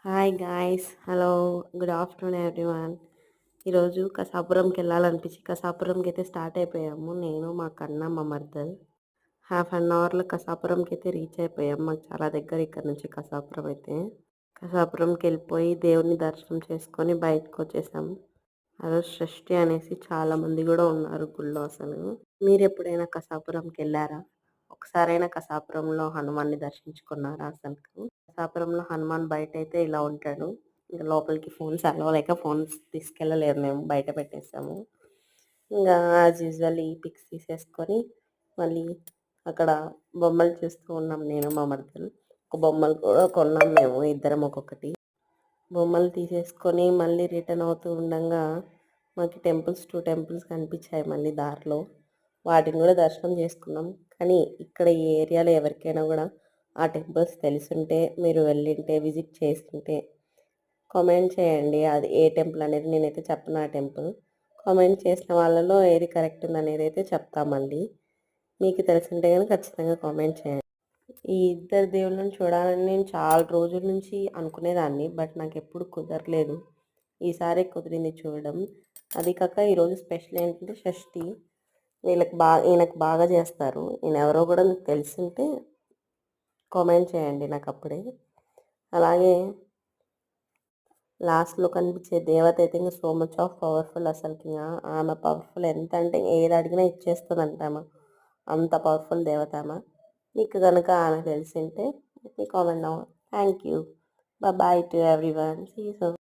Hi guys. Hello. Good afternoon everyone. ఈరోజు కసాపురంకెళ్ళాలనిపించి కసాపురంకైతే start అయిపోయాము. నేను, మా కన్న, మా మరదలు. హాఫ్ అన్ అవర్‌లో కసాపురంకైతే రీచ్ అయిపోయాం. మాకు చాలా దగ్గర ఇక్కడ నుంచి కసాపురం అయితే. కసాపురంకెళ్ళిపోయి దేవుడిని దర్శనం చేసుకొని బయటకొచ్చేసాం. ఆ రోజు షష్ఠి అనేసి చాలామంది గూడా ఉన్నారు గుళ్ళో అసలు. మీరెప్పుడైనా కసాపురంకెళ్లారా? ఒకసారైనా కసాపురంలో హనుమాన్‌ని దర్శించుకున్నారా అసలుకు? కసాపురంలో హనుమాన్ బయటైతే ఇలా ఉంటాడు. ఇంక లోపలికి ఫోన్స్ అలో లేక ఫోన్స్ తీసుకెళ్ళలేదు మేము. బయట పెట్టేసాము. ఇంగా యాజ్ యూజువల్ ఈ పిక్స్ తీసేసుకొని మళ్ళీ అక్కడ బొమ్మలు చూస్తూ ఉన్నాం నేను, మా మరదలు. ఒక బొమ్మలు కూడా కొన్నాం మేము ఇద్దరం ఒక్కొక్కటి. బొమ్మలు తీసేసుకొని మళ్ళీ రిటర్న్ అవుతూ ఉండంగా మాకు టెంపుల్స్ 2 టెంపుల్స్ కనిపించాయి మళ్ళీ దారిలో. వాటిని కూడా దర్శనం చేసుకున్నాం. కానీ ఇక్కడ ఈ ఏరియాలో ఎవరికైనా కూడా ఆ టెంపుల్స్ తెలిసుంటే, మీరు వెళ్ళుంటే, విజిట్ చేసుంటే కామెంట్ చేయండి. అది ఏ టెంపుల్ అనేది నేనైతే చెప్పను ఆ టెంపుల్. కామెంట్ చేసిన వాళ్ళలో ఏది కరెక్ట్ ఉందనేది అయితే చెప్తా మళ్ళీ. మీకు తెలిసుంటే గనుక ఖచ్చితంగా కామెంట్ చేయండి. ఈ ఇద్దరు దేవుళ్ళని చూడాలని నేను చాలా రోజుల నుంచి అనుకునేదాన్ని. బట్ నాకెప్పుడు కుదరలేదు. ఈసారే కుదిరింది చూడడం. అది కాక ఈరోజు స్పెషల్ ఏంటంటే షష్ఠి. ఈయనకు బాగా చేస్తారు. ఈయనెవరో కూడా మీకు తెలిసుంటే కామెంట్ చేయండి నాకప్పుడే. అలాగే లాస్ట్‌లో కనిపించే దేవత అయితే ఇంక సో మచ్ ఆఫ్ పవర్‌ఫుల్ అసలుకింగ. ఆమె పవర్‌ఫుల్ ఎంతంటే ఏది అడిగినా ఇచ్చేస్తదంట ఆమె. అంత పవర్‌ఫుల్ దేవత ఆమె. మీకు గనక ఆమె తెలిసుంటే comment down. Thank you. Bye to everyone. See you soon.